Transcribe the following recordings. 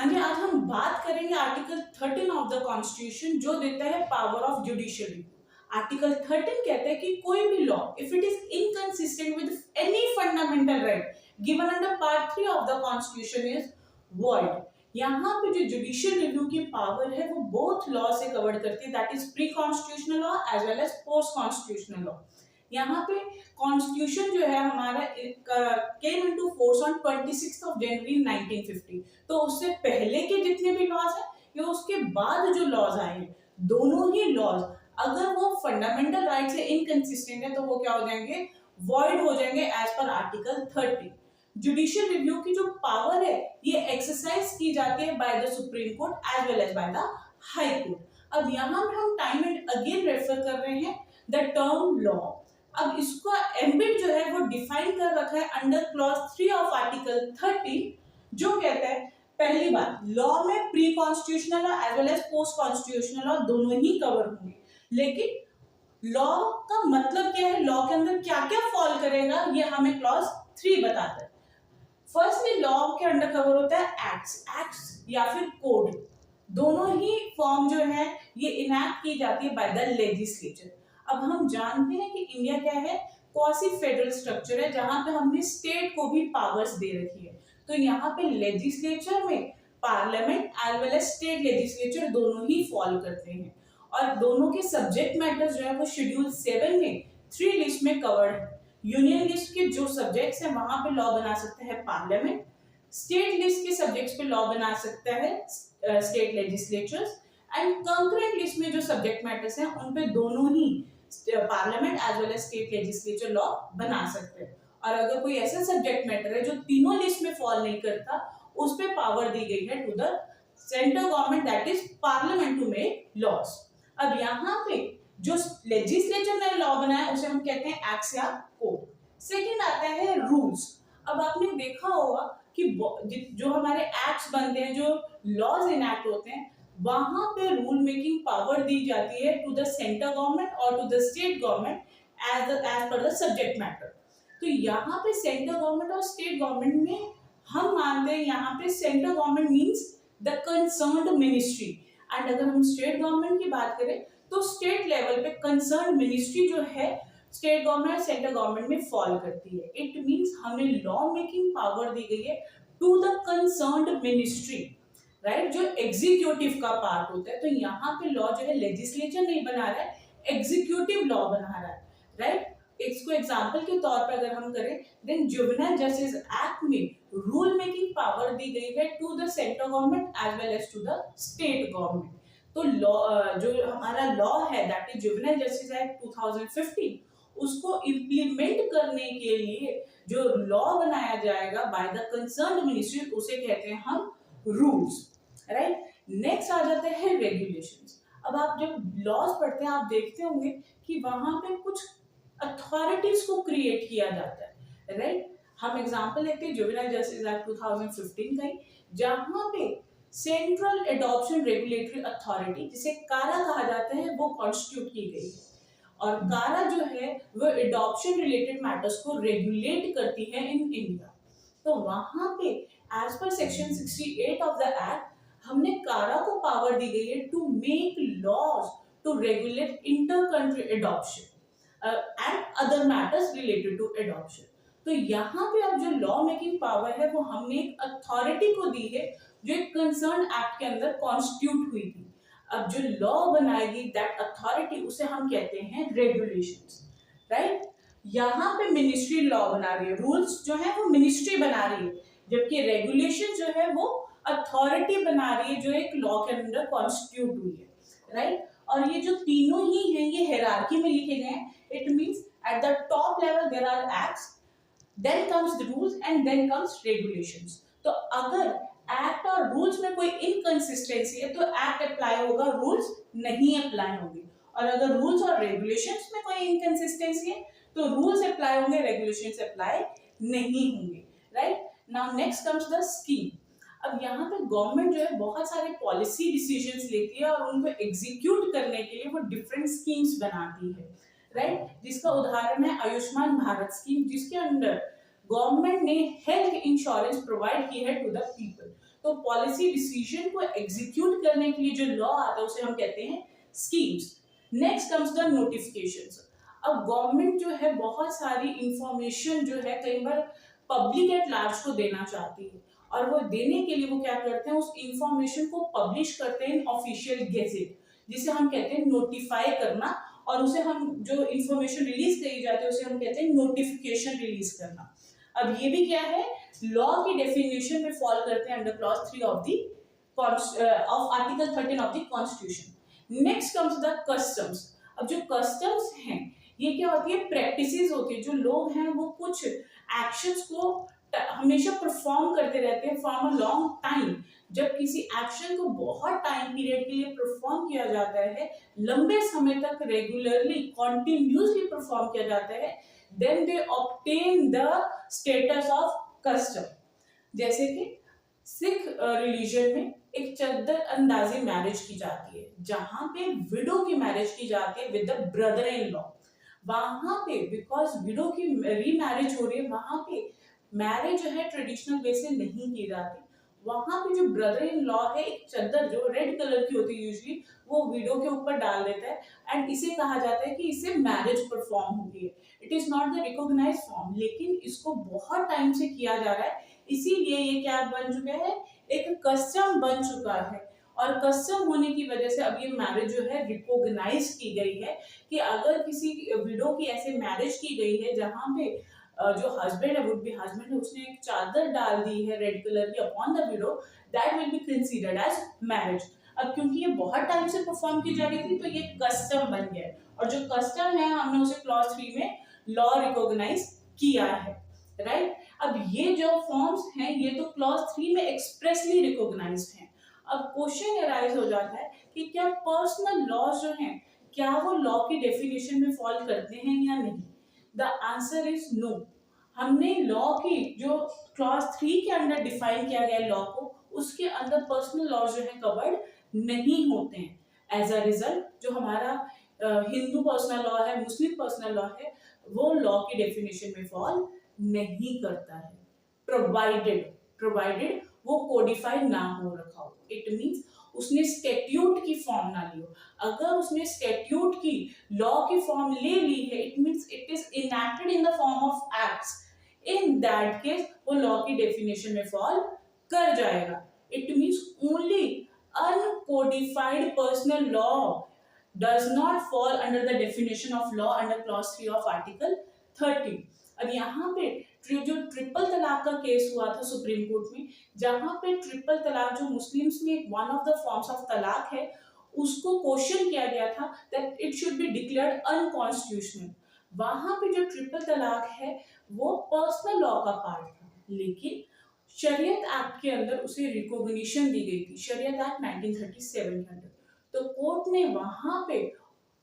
हाँ जी, आज हम बात करेंगे आर्टिकल 13 ऑफ द कॉन्स्टिट्यूशन जो देता है पावर ऑफ जुडिशियरी। आर्टिकल 13 कहता है कि कोई भी law if it is inconsistent with any fundamental right given under part 3 of the constitution is void. यहाँ पे जो जुडिशियल रिव्यू की पावर है वो बोथ लॉ से कवर करती है, that is pre constitutional law as well as post constitutional law. यहाँ पे कॉन्स्टिट्यूशन जो है हमारा came into force on 26 of January 1950। तो उससे पहले के जितने भी लॉज हैं या उसके बाद जो लॉज आए हैं, दोनों ही लॉज अगर वो फंडामेंटल राइट से इनकंसिस्टेंट है तो वो क्या हो जाएंगे, वॉइड हो जाएंगे as per article 30। Judicial review की जो पावर है ये एक्सरसाइज की जाती है by the supreme Court as well as by the High Court. अब यहाँ पे हम टाइम एंड अगेन रेफर कर रहे हैं द टर्म लॉ। अब इसका एम्बिट जो है वो डिफाइन कर रखा है अंडर क्लॉज 3 ऑफ आर्टिकल 30, जो कहता है पहली बात लॉ में pre constitutional law as well as post constitutional law दोनों ही कवर होंगे। लेकिन लॉ का मतलब क्या है, लॉ के अंदर क्या क्या फॉल करेगा, ये हमें क्लॉज 3 बताता है। फर्स्टली लॉ के अंडर कवर होता है एक्ट्स या फिर कोड। दोनों ही फॉर्म जो है ये इनैक्ट की जाती है बाय द लेजिस्लेचर। अब हम जानते हैं कि इंडिया क्या है, क्वासी फेडरल स्ट्रक्चर है जहां पे हमने स्टेट को भी पावर्स दे रखी है। तो यहाँ पे लेजिस्लेचर में parliament as well as state legislature दोनों ही फॉल करते हैं और दोनों के सब्जेक्ट मैटर्स जो है वो शेड्यूल 7 में 3 लिस्ट में कवर्ड है। यूनियन लिस्ट के जो सब्जेक्ट्स हैं वहां पे लॉ बना सकता है पार्लियामेंट, स्टेट लिस्ट के सब्जेक्ट्स पे लॉ बना सकता है state legislatures, and concurrent list में जो सब्जेक्ट मैटर्स हैं उन पे दोनों ही parliament as well as state legislature law बना सकते हैं। और अगर कोई ऐसा सब्जेक्ट मैटर है जो तीनों लिस्ट में फॉल नहीं करता, उस पे पावर दी गई है to the central government that is parliament to make laws. अब यहाँ पे जो लेजिस्लेचर ने लॉ बनाया उसे हम कहते हैं एक्ट्स या कोड। सेकंड आता है रूल्स। अब आपने देखा होगा कि जो हमारे एक्ट्स बनते हैं, जो लॉज इनैक्ट होते हैं, वहां पे रूल मेकिंग पावर दी जाती है टू द सेंट्रल गवर्नमेंट और to the state government as per the subject matter. तो यहाँ पे सेंट्रल गवर्नमेंट और स्टेट गवर्नमेंट में हम मानते हैं यहाँ पे central government means the concerned ministry, and अगर हम स्टेट गवर्नमेंट की बात करें तो स्टेट लेवल पे कंसर्न्ड मिनिस्ट्री जो है स्टेट गवर्नमेंट सेंट्रल गवर्नमेंट में फॉल करती है। इट मींस हमें लॉ मेकिंग पावर दी गई है to the concerned ministry, right, जो एग्जीक्यूटिव का पार्ट होता है। तो यहाँ पे लॉ जो है लेजिस्लेचर नहीं बना रहा है, एग्जीक्यूटिव लॉ बना रहा है, राइट। इसको एग्जांपल के तौर पर अगर हम करें देन जुवेनाइल जस्टिस एक्ट में रूल मेकिंग पावर दी गई है to the central government as well as to the state government. तो लॉ जो हमारा लॉ है that is juvenile justice act 2015, उसको इम्प्लीमेंट करने के लिए जो लॉ बनाया जाएगा बाय द कंसर्न्ड मिनिस्ट्री उसे कहते हैं हम रूल्स, राइट। नेक्स्ट आ जाते हैं रेगुलेशंस। अब आप जब लॉज पढ़ते हैं आप देखते होंगे कि वहां पे कुछ अथॉरिटीज को क्रिएट किया जाता है, राइट। हम एग्जांपल लेते हैं जुवेनाइल जस्टिस एक्ट 2015 का ही, जहां पे सेंट्रल एडॉप्शन रेगुलेटरी अथॉरिटी जिसे कारा कहा जाता है वो कॉन्स्टिट्यूट की गई है। और कारा जो है वो एडॉप्शन रिलेटेड मैटर्स को रेगुलेट करती है इन इंडिया। तो वहां पे as per section 68 of the act हमने कारा को पावर दी गई है to make laws to regulate inter country adoption and other matters related to adoption. तो यहाँ पे अब जो लॉ मेकिंग पावर है वो हमने एक अथॉरिटी को दी है जो एक कंसर्न एक्ट के अंदर कॉन्स्टिट्यूट हुई थी। अब जो लॉ बनाएगी दैट अथॉरिटी उसे हम कहते हैं रेगुलेशंस, राइट। यहाँ पे मिनिस्ट्री लॉ बना रही है, रूल्स जो है वो मिनिस्ट्री बना रही है, जबकि रेगुलेशन जो है वो अथॉरिटी बना रही है जो एक लॉ के अंदर कॉन्स्टिट्यूट हुई है, राइट। और ये जो तीनों ही हैं ये हायरार्की में लिखे गए हैं। It means at the top level there are acts, then comes the rules and then comes regulations. तो अगर एक्ट और रूल्स में कोई इनकंसिस्टेंसी है तो एक्ट अप्लाई होगा, रूल्स नहीं अप्लाई होंगे। और अगर रूल्स और रेगुलेशंस में कोई इनकंसिस्टेंसी है तो रूल्स अप्लाई होंगे, रेगुलेशंस अप्लाई नहीं होंगे, right. Now next comes the scheme. अब यहाँ पे गवर्नमेंट जो है बहुत सारे पॉलिसी डिसीजंस लेती है और उनको एग्जीक्यूट करने के लिए वो डिफरेंट स्कीम्स बनाती है, राइट। जिसका उदाहरण है आयुष्मान भारत स्कीम, जिसके अंडर गवर्नमेंट ने हेल्थ इंश्योरेंस प्रोवाइड की है टू द पीपल। तो पॉलिसी डिसीजन को एग्जीक्यूट करने के लिए जो लॉ आता है उसे हम कहते हैं schemes. Next comes the notifications. अब गवर्नमेंट जो है बहुत सारी इंफॉर्मेशन जो है कई बार पब्लिक एट लार्ज को देना चाहती है, और वो देने के लिए वो क्या करते हैं, उस इंफॉर्मेशन को पब्लिश करते हैं ऑफिशियल गेजेट, जिसे हम कहते हैं नोटिफाई करना, और उसे हम जो इंफॉर्मेशन रिलीज करी जाती है उसे हम कहते हैं नोटिफिकेशन रिलीज करना। अब ये भी क्या है, लॉ की डेफिनेशन में फॉल करते हैं under clause 3 of the of article 13 of the constitution. Next comes the customs. अब जो कस्टम्स हैं ये क्या होती है, प्रैक्टिसेस होती है, जो लोग हैं वो कुछ एक्शंस को हमेशा परफॉर्म करते रहते हैं फॉर अ लॉन्ग टाइम। जब किसी एक्शन को बहुत टाइम पीरियड के लिए परफॉर्म किया जाता है, लंबे समय तक रेगुलरली कॉन्टिन्यूसली परफॉर्म किया जाता है, then they obtain the status of custom. जैसे कि सिख रिलीजन में एक चद्दर अंदाजी मैरिज की जाती है, जहां पे विडो की मैरिज की जाती है with the brother in law. वहां पे बिकॉज विडो की रीमैरिज हो रही है, वहां पे मैरिज जो है ट्रेडिशनल वे से नहीं की जाती। वहां पे जो ब्रदर इन लॉ है, एक चद्दर जो रेड कलर की होती है यूजुअली, वो विडो के ऊपर डाल देता है, एंड इसे कहा जाता है कि इससे मैरिज परफॉर्म होती है। It is not the recognised form, लेकिन इसको बहुत टाइम से किया जा रहा है, इसीलिए ये क्या बन चुका है, एक कस्टम बन चुका है। और कस्टम होने की वजह से अब ये मैरिज जो है रिकॉग्नाइज की गई है कि अगर किसी विडो की ऐसे मैरिज की गई है जहां पे जो हस्बैंड है, वुड बी हस्बैंड है, उसने एक चादर डाल दी है रेड कलर की upon the widow, that will be considered as marriage. अब क्योंकि ये बहुत टाइम से परफॉर्म की जा रही थी तो ये कस्टम बन गया है, और जो कस्टम है हमने उसे क्लॉज 3 में लॉ रिकॉग्नाइज किया है, राइट। अब ये जो फॉर्म्स हैं ये तो क्लॉज 3 में एक्सप्रेसली रिकॉग्नाइज्ड हैं। अब क्वेश्चन अराइज हो जाता है कि क्या पर्सनल लॉज जो हैं क्या वो लॉ की डेफिनेशन में फॉल करते हैं या नहीं। The answer is no. हमने लॉ की जो क्लॉज 3 के अंडर डिफाइन किया गया लॉ को, उसके अंदर पर्सनल लॉ जो है कवर्ड नहीं होते हैं। एज अ रिजल्ट जो हमारा हिंदू पर्सनल लॉ है, मुस्लिम पर्सनल लॉ है, वो लॉ की डेफिनेशन में फॉल नहीं करता है, प्रोवाइडेड वो कोडिफाइड ना हो रखा हो। इट मींस उसने स्टैट्यूट की फॉर्म ना ली हो। अगर उसने स्टैट्यूट की लॉ की फॉर्म ले ली है, it means it is enacted in the form of acts, in that case वो लॉ की डेफिनेशन में फॉल कर जाएगा। It means only uncodified personal law does not fall under the definition of law under clause 3 of article 13। अब यहाँ पे जो triple तलाक का केस हुआ था सुप्रीम कोर्ट में, जहां पे ट्रिपल तलाक जो मुस्लिम्स में one of the forms of तलाक है, उसको क्वेश्चन किया गया था that it should be declared unconstitutional. वहां पे जो ट्रिपल तलाक है वो पर्सनल लॉ का पार्ट था, लेकिन शरीयत एक्ट के अंदर उसे रिकॉग्निशन दी गई थी, शरीयत एक्ट 1937 के अंदर। तो कोर्ट ने वहां पे,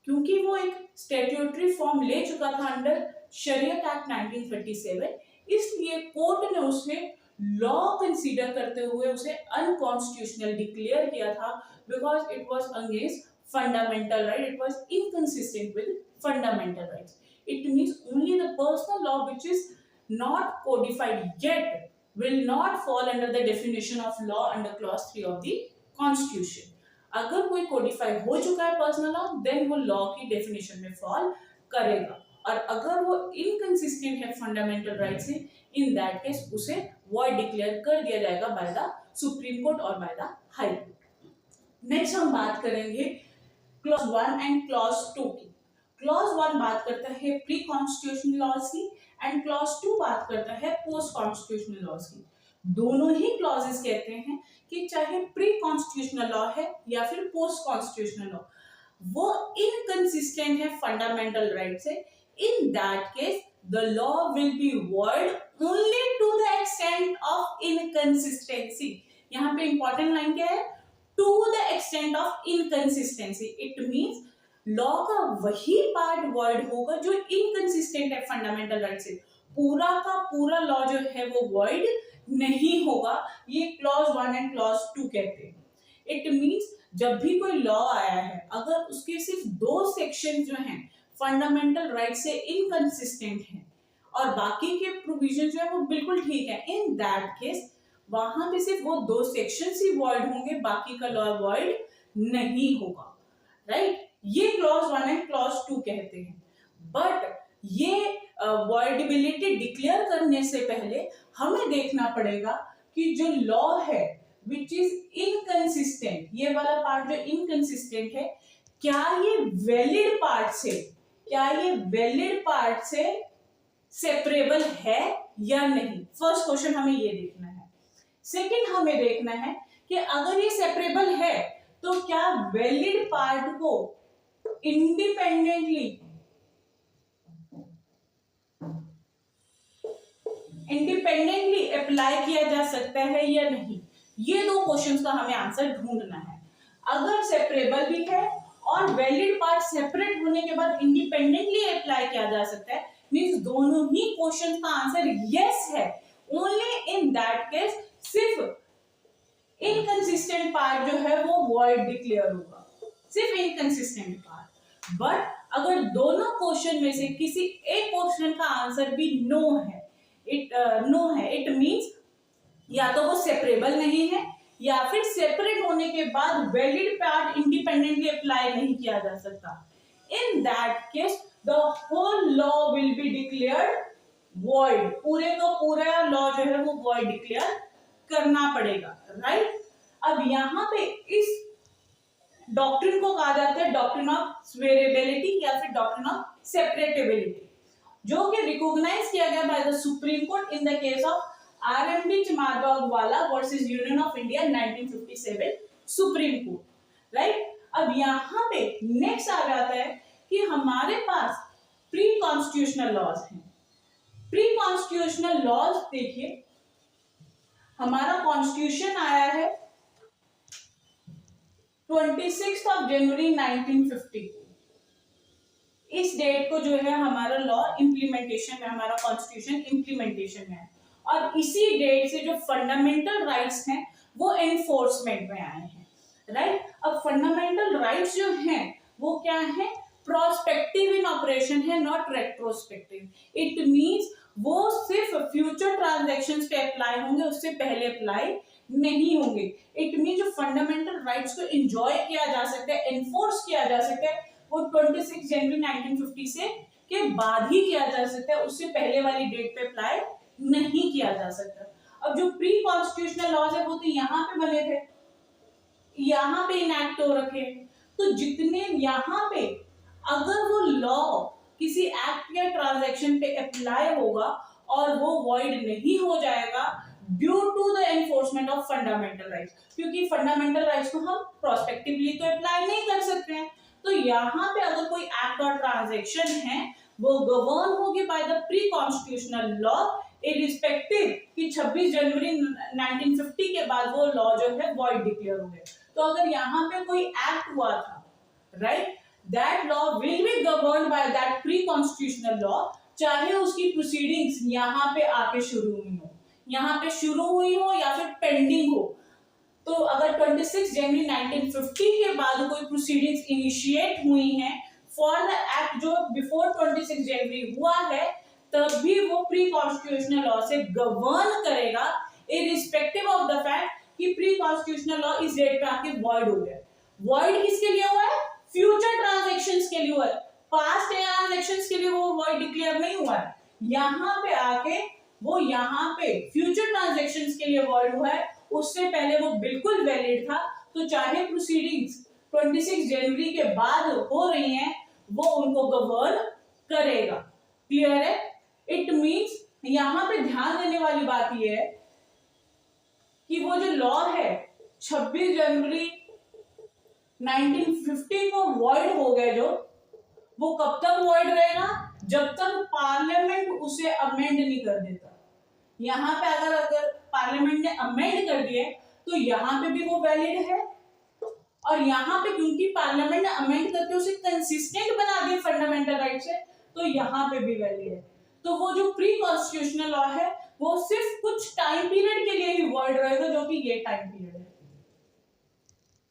क्योंकि वो एक स्टैट्यूटरी फॉर्म ले चुका था अंडर शरीयत एक्ट 1937, इसलिए कोर्ट ने उसे लॉ कंसीडर करते हुए उसे अनकॉन्स्टिट्यूशनल डिक्लेयर किया था, because it was against fundamental right, it was inconsistent with fundamental rights. It means only the personal law which is not codified yet will not fall under the definition of law under clause 3 of the constitution। अगर कोई Codify हो चुका है personal law, then वो law की definition में fall करेगा, और अगर वो इनकंसिस्टेंट है फंडामेंटल राइट से, इन दैट केस उसे वॉइड डिक्लेयर कर दिया जाएगा बाय द सुप्रीम कोर्ट और bye the High court. Next हम बात करेंगे क्लॉज 1 एंड क्लॉज 2 की। क्लॉज 1 बात करता है प्री कॉन्स्टिट्यूशनल लॉज की, एंड क्लॉज 2 बात करता है पोस्ट कॉन्स्टिट्यूशनल लॉज की। दोनों ही क्लॉजेस कहते हैं कि चाहे प्री कॉन्स्टिट्यूशनल लॉ है या फिर पोस्ट कॉन्स्टिट्यूशनल लॉ, वो इनकंसिस्टेंट है फंडामेंटल राइट से, in that case the law will be void only to the extent of inconsistency. यहाँ पे इंपॉर्टेंट लाइन क्या है, to the extent of inconsistency. It means law का वही पार्ट वॉइड होगा जो इनकंसिस्टेंट है फंडामेंटल राइट से, पूरा का पूरा लॉ जो है वो वॉइड नहीं होगा। ये क्लॉज 1 एंड क्लॉज 2 कहते हैं। इट मींस जब भी कोई लॉ आया है, अगर उसके सिर्फ 2 सेक्शन जो हैं फंडामेंटल राइट से इनकंसिस्टेंट हैं और बाकी के प्रोविजन जो है वो बिल्कुल ठीक है, इन दैट केस वहां पे सिर्फ वो 2 सेक्शंस ही वॉइड होंगे, बाकी का लॉ वॉइड नहीं होगा, राइट। ये क्लॉज 1 एंड क्लॉज 2 कहते हैं। बट ये वॉइडेबिलिटी डिक्लेयर करने से पहले हमें देखना पड़ेगा कि जो लॉ है विच इज इनकंसिस्टेंट, ये वाला पार्ट जो इनकंसिस्टेंट है, क्या ये वैलिड पार्ट से सेपरेबल है या नहीं। फर्स्ट क्वेश्चन हमें ये देखना है। सेकंड हमें देखना है कि अगर ये सेपरेबल है तो क्या वैलिड पार्ट को इंडिपेंडेंटली अप्लाई किया जा सकता है या नहीं। ये 2 क्वेश्चंस का हमें आंसर ढूंढना है। अगर सेपरेबल भी है और वैलिड पार्ट सेपरेट होने के बाद इंडिपेंडेंटली अप्लाई किया जा सकता है, मींस दोनों ही क्वेश्चंस का आंसर यस है। ओनली इन दैट केस सिर्फ इनकंसिस्टेंट पार्ट जो है वो वॉइड डिक्लेयर होगा, सिर्फ इनकंसिस्टेंट पार्ट। बट अगर दोनों क्वेश्चन में से किसी एक क्वेश्चन का आंसर भी नो है, इट मींस या तो वो सेपरेबल नहीं है या फिर सेपरेट होने के बाद वैलिड पार्ट इंडिपेंडेंटली अप्लाई नहीं किया जा सकता। In that case the whole law will be declared void. पूरे का पूरा लॉ जो है वो वॉइड डिक्लेयर करना पड़ेगा, राइट। अब यहाँ पे इस डॉक्ट्रिन को कहा जाता है डॉक्ट्रिन ऑफ स्वेरेबिलिटी या फिर डॉक्ट्रिन ऑफ सेपरेटेबिलिटी, जो कि रिकॉग्नाइज किया गया by the supreme court in the case of RMD Chamarbaghwala versus union of India 1957 supreme court, right. अब यहाँ पे नेक्स्ट आ जाता है कि हमारे पास प्री कॉन्स्टिट्यूशनल लॉज हैं। प्री कॉन्स्टिट्यूशनल लॉज देखिए, हमारा कॉन्स्टिट्यूशन आया है 26 जनवरी 1950। इस डेट को जो है हमारा लॉ इंप्लीमेंटेशन में, हमारा कॉन्स्टिट्यूशन इंप्लीमेंटेशन में है। और इसी डेट से जो फंडामेंटल राइट्स हैं वो एनफोर्समेंट में आए हैं, राइट। अब फंडामेंटल राइट्स जो हैं वो क्या है, प्रोस्पेक्टिव इन ऑपरेशन है, नॉट रेट्रोस्पेक्टिव। इट मींस वो सिर्फ फ्यूचर ट्रांजैक्शंस पे अप्लाई होंगे, उससे पहले अप्लाई नहीं होंगे। इट मीन जो फंडामेंटल राइट्स को एंजॉय किया जा सकता है, एनफोर्स किया जा सकता है, वो 26 जनवरी 1950 से के बाद ही किया जा सकता है, उससे पहले वाली डेट पे अप्लाई नहीं किया जा सकता। अब जो प्री कॉन्स्टिट्यूशनल लॉज है वो तो यहाँ पे बने थे, यहाँ पे इनैक्ट हो रखे, तो जितने यहाँ पे अगर वो लॉ किसी एक्ट या ट्रांजैक्शन पे अप्लाई होगा और वो वॉइड नहीं हो जाएगा due to the enforcement of fundamental rights, क्योंकि फंडामेंटल राइट्स को हम प्रोस्पेक्टिवली तो अप्लाई नहीं कर सकते हैं। तो यहाँ पे अगर कोई एक्ट और ट्रांजैक्शन है वो गवर्न होगी by the pre constitutional law, irrespective कि 26 जनवरी 1950 के बाद वो लॉ जो है वॉइड डिक्लेयर हो गए। तो अगर यहाँ पे कोई एक्ट हुआ था, right, that law will B governed by that pre constitutional law, चाहे उसकी प्रोसीडिंग्स यहाँ पे आके शुरू हुई हो, यहाँ पे शुरू हुई हो या फिर पेंडिंग हो। तो अगर 26 जनवरी 1950 के बाद कोई प्रोसीडिंग्स इनिशिएट हुई हैं फॉर द एक्ट जो बिफोर 26 जनवरी हुआ है, तब भी वो प्री कॉन्स्टिट्यूशनल लॉ से गवर्न करेगा, इरिस्पेक्टिव ऑफ द फैक्ट कि प्री कॉन्स्टिट्यूशनल लॉ इस डेट पे आके वॉइड हो गया। वॉइड किसके लिए हुआ है, फ्यूचर ट्रांजैक्शंस के लिए हुआ है, पास्ट ट्रांजैक्शंस के लिए वो वॉइड डिक्लेयर नहीं हुआ है। यहाँ पे आके वो यहाँ पे फ्यूचर ट्रांजैक्शंस के लिए वॉइड हुआ है, उससे पहले वो बिल्कुल वैलिड था। तो चाहे प्रोसीडिंग्स 26 जनवरी के बाद हो रही हैं वो उनको गवर्न करेगा। क्लियर है? इट मींस यहाँ पे ध्यान देने वाली बात ये है कि वो जो लॉ है 26 जनवरी 1950 को वॉइड हो गए, जो वो कब तक वॉइड रहेगा, जब तक पार्लियामेंट उसे अमेंड नहीं कर देता। यहाँ पे अगर पार्लियामेंट ने अमेंड कर दिए तो यहाँ पे भी वो वैलिड है, और यहाँ पे क्योंकि पार्लियामेंट ने अमेंड करके उसे कंसिस्टेंट बना दिया फंडामेंटल राइट से, तो यहाँ पे भी वैलिड है। तो वो जो प्री कॉन्स्टिट्यूशनल लॉ है वो सिर्फ कुछ टाइम पीरियड के लिए ही वॉइड रहेगा, जो कि ये टाइम पीरियड है,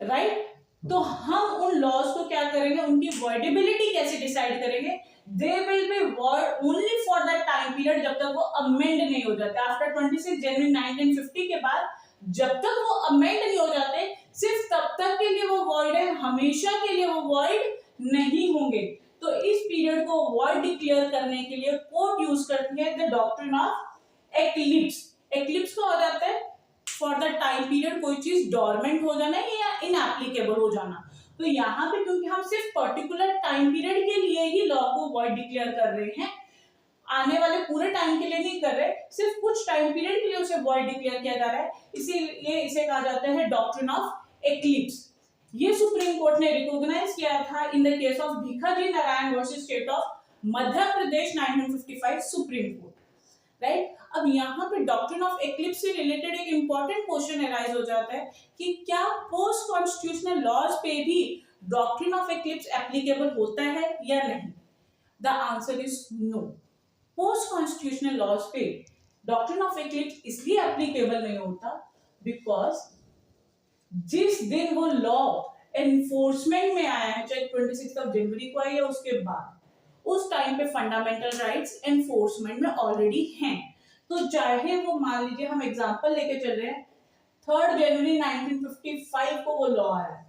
राइट। तो हम उन लॉज को क्या करेंगे, उनकी वॉइडेबिलिटी कैसे डिसाइड करेंगे, they will be void only for that time period जब तक वो अमेंड नहीं हो जाते। आफ्टर 26 जनवरी 1950 के बाद जब तक वो अमेंड नहीं हो जाते सिर्फ तब तक के लिए वो वॉइड है, हमेशा के लिए वो वॉइड नहीं होंगे। तो इस पीरियड को वॉइड डिक्लेयर करने के लिए कोर्ट यूज करती है the doctrine of eclipse. Eclipse का हो जाता है फॉर द टाइम पीरियड कोई चीज डोरमेंट हो जाना या इनएप्लीकेबल हो जाना। तो यहाँ पे क्योंकि हम सिर्फ पर्टिकुलर टाइम पीरियड के लिए ही लॉ को वॉइड डिक्लेयर कर रहे हैं, आने वाले पूरे टाइम के लिए नहीं कर रहे, सिर्फ कुछ टाइम पीरियड के लिए उसे वॉइड डिक्लेयर किया जा रहा है, इसीलिए इसे कहा जाता है डॉक्ट्रिन ऑफ एक्लिप्स। ये सुप्रीम कोर्ट ने रिकॉग्नाइज किया था in the case of Bhikhaji Narayan versus state of Madhya Pradesh 1955 supreme court, right. अब यहाँ पे डॉक्ट्रिन ऑफ एक्लिप्स से रिलेटेड एक इंपॉर्टेंट क्वेश्चन अराइज हो जाता है कि क्या पोस्ट कॉन्स्टिट्यूशनल लॉज पे भी डॉक्ट्रिन ऑफ एक्लिप्स एप्लीकेबल होता है या नहीं। The answer is no. Post constitutional laws पे डॉक्ट्रिन ऑफ एक्लिप्स इसलिए एप्लीकेबल नहीं होता बिकॉज जिस दिन वो लॉ एनफोर्समेंट में आया है, चाहे 26 जनवरी को आया या उसके बाद, उस टाइम पे फंडामेंटल राइट्स एनफोर्समेंट में ऑलरेडी हैं। तो चाहे वो मान लीजिए हम एग्जांपल लेके चल रहे हैं 3 जनवरी 1955 को वो लॉ आया है,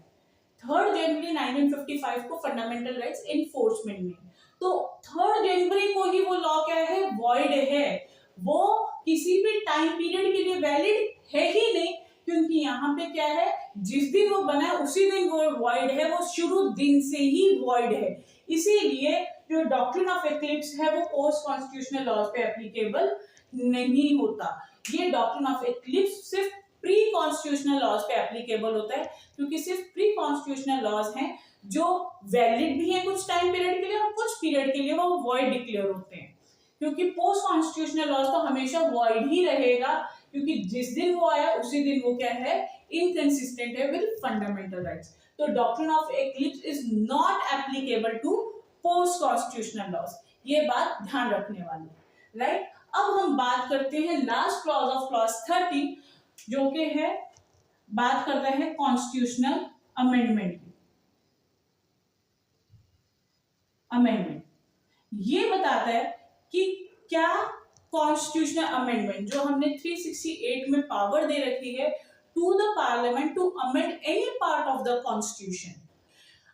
3 जनवरी 1955 को फंडामेंटल राइट्स एनफोर्समेंट में, तो 3 जनवरी को ही वो लॉ क्या है, वॉइड है, वो किसी भी टाइम पीरियड के लिए वैलिड है ही नहीं, क्योंकि यहाँ पे क्या है, जिस दिन वो बना है उसी दिन वो वॉइड है, वो शुरू दिन से ही वॉइड है। इसीलिए जो डॉक्ट्रिन ऑफ एक्लिप्स है वो पोस्ट कॉन्स्टिट्यूशनल लॉज पे एप्लीकेबल नहीं होता। ये डॉक्ट्रिन ऑफ एक्लिप्स सिर्फ प्री कॉन्स्टिट्यूशनल लॉज पे एप्लीकेबल होता है, क्योंकि सिर्फ प्री कॉन्स्टिट्यूशनल लॉज हैं जो वैलिड भी है कुछ टाइम पीरियड के लिए और कुछ पीरियड के लिए वो वॉइड डिक्लेयर होते हैं। क्योंकि पोस्ट कॉन्स्टिट्यूशनल लॉज तो हमेशा वॉइड ही रहेगा, क्योंकि जिस दिन वो आया उसी दिन वो क्या है, इनकंसिस्टेंट है विद फंडामेंटल राइट्स। तो doctrine of eclipse is not applicable to post constitutional laws, ये बात ध्यान रखने वाली, राइट। अब हम बात करते हैं लास्ट क्लॉज ऑफ क्लॉज 30 जो कि है, बात करते हैं कॉन्स्टिट्यूशनल अमेंडमेंट की। अमेंडमेंट ये बताता है कि क्या कॉन्स्टिट्यूशनल अमेंडमेंट जो हमने 368 में पावर दे रखी है to the parliament to amend any part of the constitution.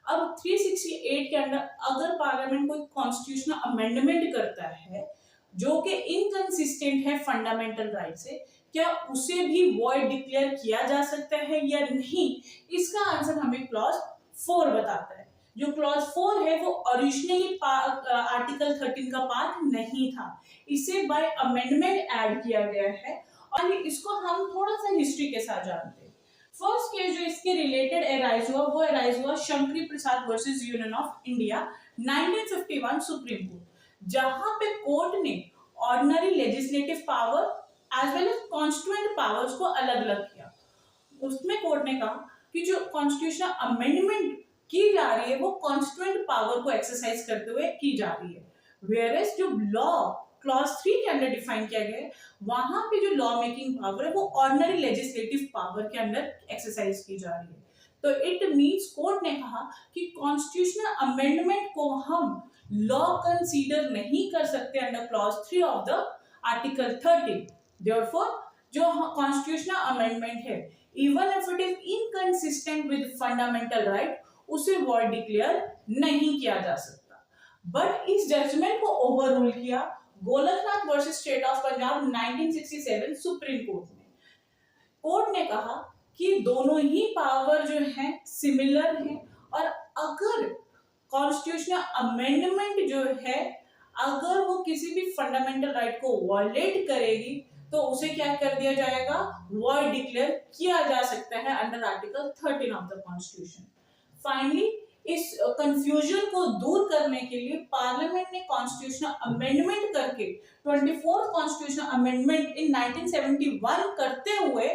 अब 368 के अंदर अगर पार्लियामेंट कोई कॉन्स्टिट्यूशनल अमेंडमेंट करता है जो कि इनकंसिस्टेंट है फंडामेंटल राइट से, क्या उसे भी वॉइड डिक्लेयर किया जा सकता है या नहीं, इसका आंसर हमें क्लॉज 4 बताता है। जो क्लॉज 4 है वो ओरिजिनली आर्टिकल 13 का पार्ट नहीं था, इसे बाय अमेंडमेंट ऐड किया गया है, और इसको हम थोड़ा सा हिस्ट्री के साथ जानते हैं। फर्स्ट केस जो इसके रिलेटेड एराइज हुआ वो एराइज हुआ Shankari Prasad versus union of India 1951 supreme court, जहां पे कोर्ट ने ordinary legislative power as well as constituent powers को अलग अलग किया। उसमें कोर्ट ने कहा कि जो कॉन्स्टिट्यूशनल अमेंडमेंट की जा रही है वो कॉन्स्टिट्यूएंट पावर को एक्सरसाइज करते हुए की जा रही है, वेयरएज जो लॉ क्लॉज 3 के अंदर डिफाइन किया गया है वहां पे जो लॉ मेकिंग पावर है वो ऑर्डिनरी लेजिस्लेटिव पावर के अंदर एक्सरसाइज की जा रही है। तो इट मींस कोर्ट ने कहा कि कॉन्स्टिट्यूशनल अमेंडमेंट को हम लॉ कंसीडर नहीं कर सकते under clause 3 of the article 13। Therefore जो कॉन्स्टिट्यूशनल अमेंडमेंट है even if it is inconsistent with fundamental right उसे वॉइड डिक्लेयर नहीं किया जा सकता। बट इस जजमेंट को ओवररूल किया Golaknath versus state of Punjab 1967 supreme court में। कोर्ट ने कहा कि दोनों ही पावर जो है सिमिलर है, और अगर कॉन्स्टिट्यूशनल अमेंडमेंट जो है अगर वो किसी भी फंडामेंटल राइट को वॉयलेट करेगी तो उसे क्या कर दिया जाएगा, वॉइड डिक्लेयर किया जा सकता है under article 13 of the constitution. Finally इस कंफ्यूजन को दूर करने के लिए पार्लियामेंट ने कॉन्स्टिट्यूशनल अमेंडमेंट करके 24th कॉन्स्टिट्यूशनल अमेंडमेंट इन 1971 करते हुए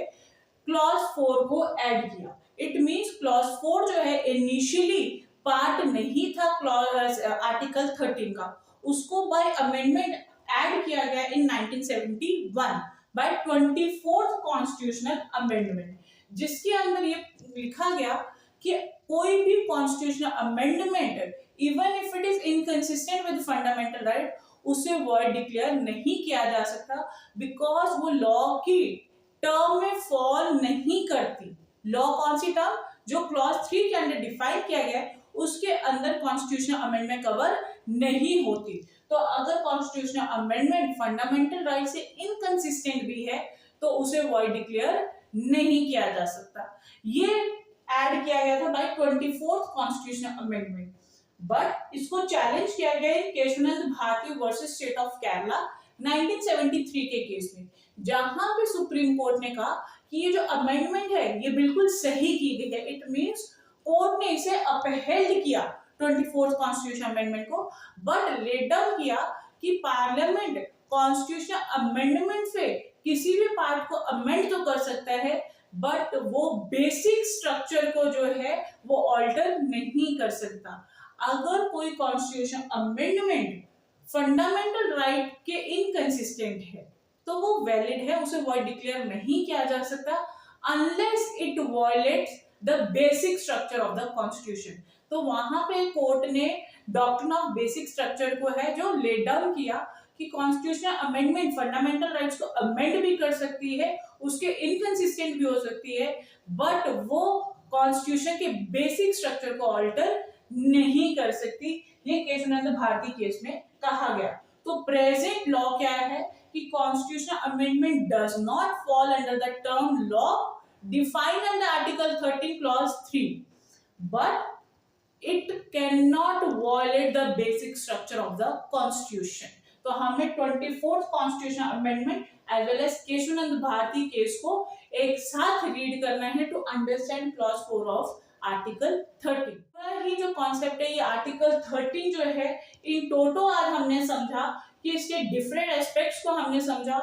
क्लॉज 4 को ऐड किया। इट मींस क्लॉज 4 जो है इनिशियली पार्ट नहीं था क्लॉज आर्टिकल 13 का, उसको बाय अमेंडमेंट ऐड किया गया इन 1971 बाय 24th कॉन्स्टिट्यूशनल अमेंडमेंट, जिसके अंदर ये लिखा गया कि कोई भी constitutional amendment even if it is inconsistent with fundamental right उसे वॉइड डिक्लेयर नहीं किया जा सकता, बिकॉज वो लॉ की टर्म में फॉल नहीं करती। लॉ कौन सी टर्म? जो क्लॉज 3 के अंदर डिफाइन किया गया है उसके अंदर कॉन्स्टिट्यूशनल अमेंडमेंट कवर नहीं होती। तो अगर कॉन्स्टिट्यूशनल अमेंडमेंट फंडामेंटल राइट से इनकंसिस्टेंट भी है तो उसे वॉइड डिक्लेयर नहीं किया जा सकता। ये ऐड किया गया था by 24th constitutional amendment, but इसको चैलेंज किया गया है Kesavananda Bharati versus state of Kerala 1973 के केस में, जहां पे सुप्रीम कोर्ट ने कहा कि ये जो अमेंडमेंट है ये बिल्कुल सही की गई है। इट मींस कोर्ट ने इसे अपहेल्ड किया 24th कॉन्स्टिट्यूशन अमेंडमेंट को, बट लेट डाउन किया कि पार्लियामेंट कॉन्स्टिट्यूशन अमेंडमेंट से किसी भी पार्ट को अमेंड तो कर सकता है, बट वो बेसिक स्ट्रक्चर को जो है वो ऑल्टर नहीं कर सकता। अगर कोई कॉन्स्टिट्यूशन अमेंडमेंट फंडामेंटल राइट के इनकंसिस्टेंट है तो वो वैलिड है, उसे वॉइड डिक्लेयर नहीं किया जा सकता unless it violates the basic structure of the constitution. तो वहां पे कोर्ट ने डॉक्ट्रिन ऑफ बेसिक स्ट्रक्चर को है जो लेट डाउन किया कि कॉन्स्टिट्यूशनल अमेंडमेंट फंडामेंटल राइट्स को अमेंड भी कर सकती है, उसके इनकंसिस्टेंट भी हो सकती है, बट वो कॉन्स्टिट्यूशन के बेसिक स्ट्रक्चर को ऑल्टर नहीं कर सकती। ये केशवानंद भारती केस में कहा गया। तो प्रेजेंट लॉ क्या है कि constitutional amendment does not fall under the term law defined under article 13 clause 3, but it cannot violate the basic structure of the constitution। तो हमें 24th constitution amendment as well as Kesavananda Bharati case को एक साथ read करना है to understand clause 4 of article 13। ये जो concept है ये आर्टिकल 13 जो है इन टोटो आज हमने समझा कि इसके डिफरेंट एस्पेक्ट्स को हमने समझा,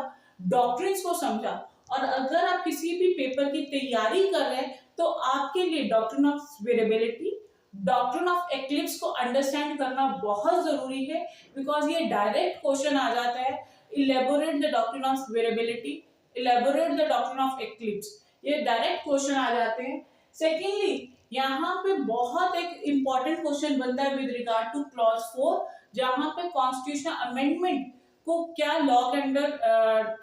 डॉक्ट्रिन्स को समझा, और अगर आप किसी भी पेपर की तैयारी कर रहे हैं तो आपके लिए doctrine of variability, doctrine of eclipse को अंडरस्टैंड करना बहुत जरूरी है, बिकॉज ये डायरेक्ट क्वेश्चन आ जाता है। Elaborate the doctrine of variability, elaborate the doctrine of eclipse, ये डायरेक्ट क्वेश्चन आ जाते हैं। सेकेंडली यहाँ पे बहुत एक इंपॉर्टेंट क्वेश्चन बनता है विद रिगार्ड टू क्लॉज 4, जहां पे कॉन्स्टिट्यूशनल अमेंडमेंट को क्या लॉ के अंदर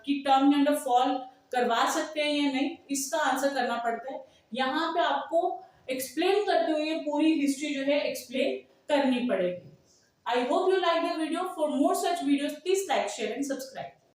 की टर्म के अंदर फॉल करवा सकते हैं या नहीं, इसका आंसर करना पड़ता है। यहाँ पे आपको एक्सप्लेन करते हुए पूरी हिस्ट्री जो है एक्सप्लेन करनी पड़ेगी। I hope you like the video. For more such videos please like, share and subscribe.